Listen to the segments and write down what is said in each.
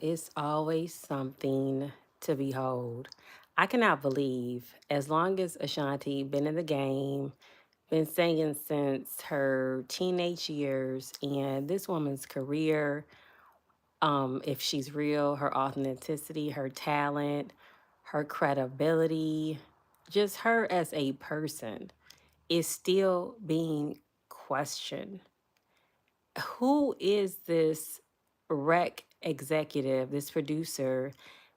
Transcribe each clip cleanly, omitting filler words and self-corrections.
It's always something to behold. I cannot believe, as long as Ashanti been in the game, been singing since her teenage years, and this woman's career, if she's real, her authenticity, her talent, her credibility, just her as a person is still being questioned. Who is this rec executive, this producer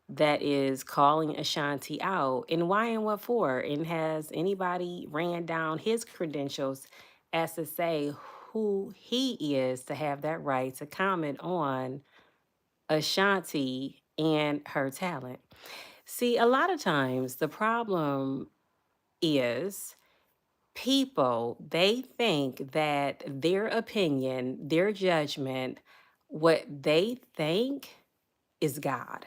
that is calling Ashanti out, and why and what for? And has anybody ran down his credentials as to say who he is to have that right to comment on Ashanti and her talent? See, a lot of times the problem is people, they think that their opinion, their judgment, what they think is God.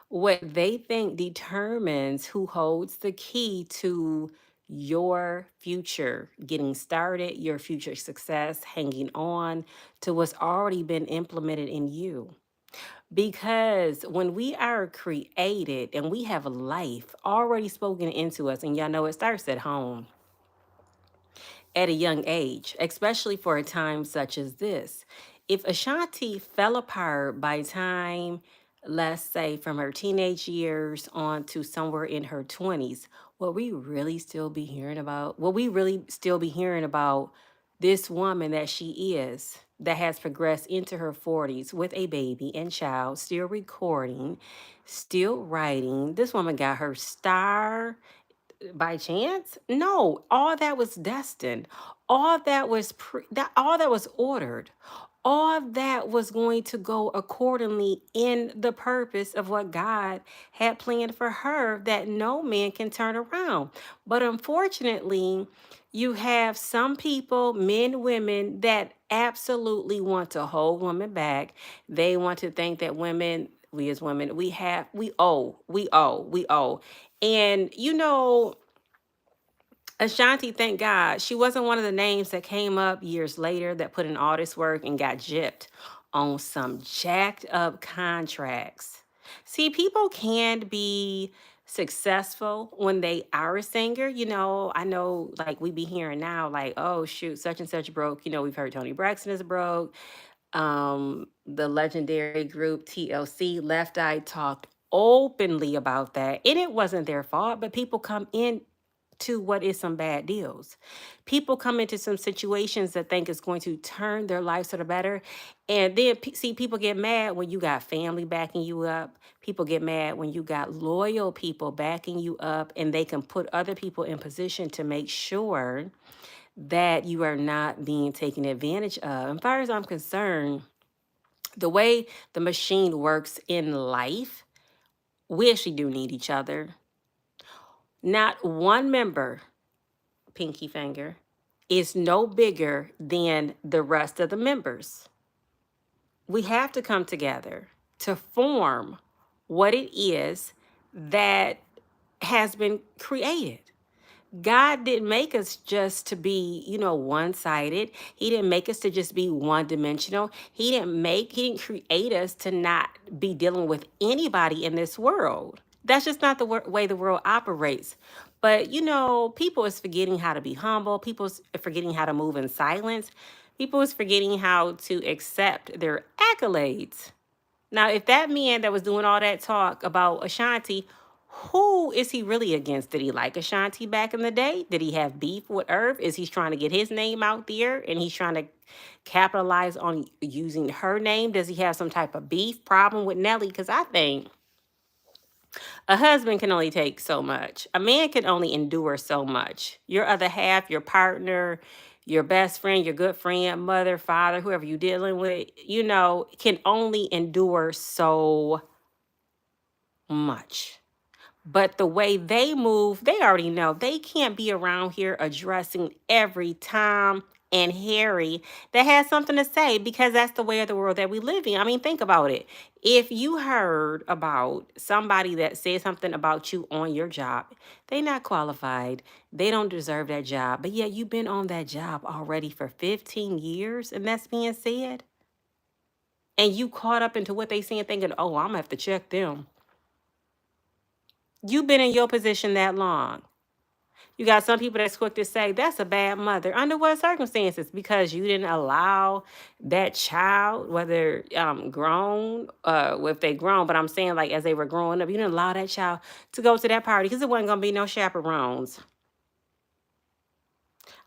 What they think determines who holds the key to your future getting started, your future success, hanging on to what's already been implemented in you. Because when we are created and we have life already spoken into us, and y'all know it starts at home at a young age, especially for a time such as this. If Ashanti fell apart by time, let's say from her teenage years on to somewhere in her 20s, will we really still be hearing about? Will we really still be hearing about this woman that she is, that has progressed into her 40s with a baby and child, still recording, still writing? This woman got her star by chance? No, all that was destined. All that was all that was ordered. All that was going to go accordingly in the purpose of what God had planned for her that no man can turn around. But unfortunately, you have some people, men, women, that absolutely want to hold women back. They want to think that women, we as women, we owe. And Ashanti, thank God, she wasn't one of the names that came up years later that put in all this work and got gypped on some jacked up contracts. See, people can be successful when they are a singer. I know like we be hearing now, like, oh shoot, such and such broke. We've heard Tony Braxton is broke. The legendary group TLC Left Eye talked openly about that. And it wasn't their fault, but people come in to what is some bad deals. People come into some situations that think it's going to turn their lives to the better. And then see, people get mad when you got family backing you up. People get mad when you got loyal people backing you up, and they can put other people in position to make sure that you are not being taken advantage of. As far as I'm concerned, the way the machine works in life, we actually do need each other. Not one member, pinky finger, is no bigger than the rest of the members. We have to come together to form what it is that has been created. God didn't make us just to be, one sided. He didn't make us to just be one dimensional. He didn't create us to not be dealing with anybody in this world. That's just not the way the world operates. But, people is forgetting how to be humble. People is forgetting how to move in silence. People is forgetting how to accept their accolades. Now, if that man that was doing all that talk about Ashanti, who is he really against? Did he like Ashanti back in the day? Did he have beef with Irv? Is he trying to get his name out there and he's trying to capitalize on using her name? Does he have some type of beef problem with Nelly? Because I think a husband can only take so much. A man can only endure so much. Your other half, your partner, your best friend, your good friend, mother, father, whoever you're dealing with, can only endure so much. But the way they move, they already know they can't be around here addressing every Tom and Harry that has something to say, because that's the way of the world that we live in. I mean, think about it. If you heard about somebody that said something about you on your job, they not qualified. They don't deserve that job. But yet you've been on that job already for 15 years and that's being said. and you caught up into what they saying, thinking, oh, I'm gonna have to check them. You've been in your position that long. You got some people that's quick to say, that's a bad mother. Under what circumstances? Because you didn't allow that child, whether grown, if they grown, but I'm saying like as they were growing up, you didn't allow that child to go to that party because it wasn't gonna be no chaperones.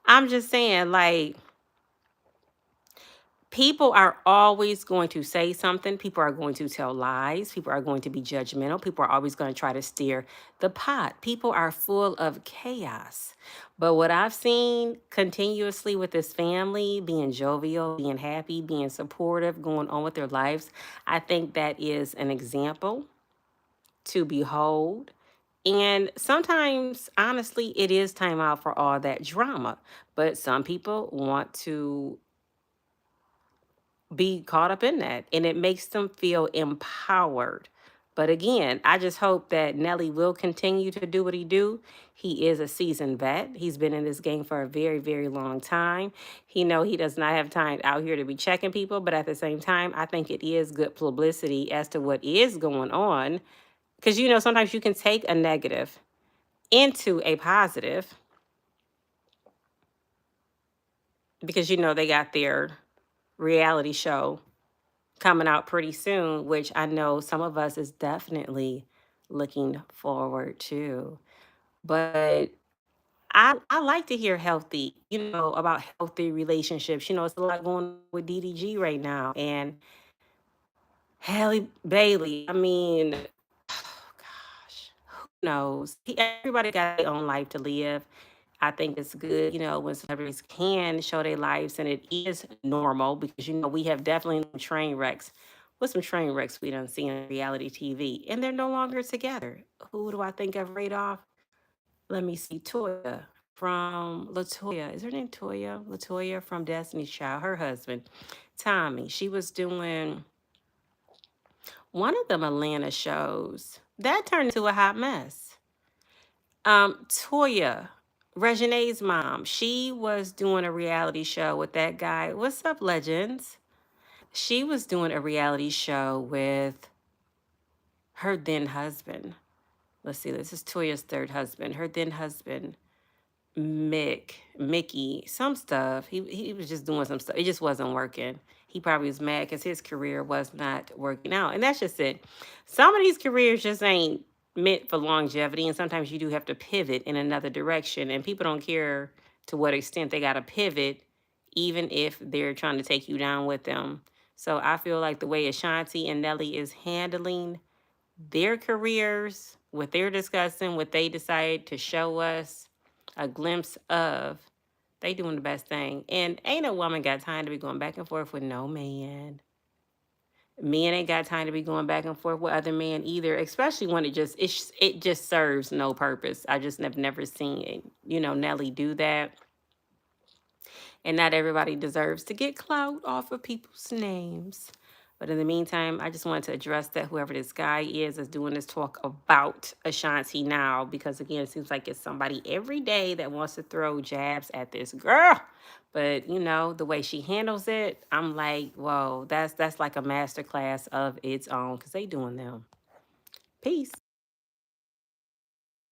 I'm just saying, like, people are always going to say something. People are going to tell lies. People are going to be judgmental. People are always going to try to steer the pot. People are full of chaos. But what I've seen continuously with this family being jovial, being happy, being supportive, going on with their lives, I think that is an example to behold. And sometimes, honestly, it is time out for all that drama. But some people want to be caught up in that, and it makes them feel empowered. But again, I just hope that Nelly will continue to do what he do. He is a seasoned vet. He's been in this game for a very, very long time. He does not have time out here to be checking people, but at the same time, I think it is good publicity as to what is going on. Because sometimes you can take a negative into a positive because they got their reality show coming out pretty soon, which I know some of us is definitely looking forward to. But I like to hear about healthy relationships. It's a lot going on with DDG right now and Haley Bailey. I mean, oh gosh, who knows? Everybody got their own life to live. I think it's good, when celebrities can show their lives and it is normal because, we have definitely train wrecks. With some train wrecks we done seen on reality TV and they're no longer together. Who do I think I've read off? Let me see. Toya from Latoya. Is her name Toya? Latoya from Destiny's Child. Her husband, Tommy. She was doing one of them Atlanta shows. That turned into a hot mess. Toya, Regine's mom, she was doing a reality show with that guy. What's up, Legends? She was doing a reality show with her then husband. Let's see, this is Toya's third husband. Her then husband, Mickey, some stuff. He was just doing some stuff. It just wasn't working. He probably was mad because his career was not working out. And that's just it. Some of these careers just ain't meant for longevity. And sometimes you do have to pivot in another direction. And people don't care to what extent they got to pivot, even if they're trying to take you down with them. So I feel like the way Ashanti and Nelly is handling their careers, what they're discussing, what they decide to show us a glimpse of, they doing the best thing. And ain't no woman got time to be going back and forth with no man. Men ain't got time to be going back and forth with other men either, especially when it just serves no purpose. I just have never seen Nelly do that. And not everybody deserves to get clout off of people's names. But in the meantime, I just wanted to address that whoever this guy is doing this talk about Ashanti now, because again, it seems like it's somebody every day that wants to throw jabs at this girl. But the way she handles it, I'm like, whoa, that's like a master class of its own because they doing them. Peace.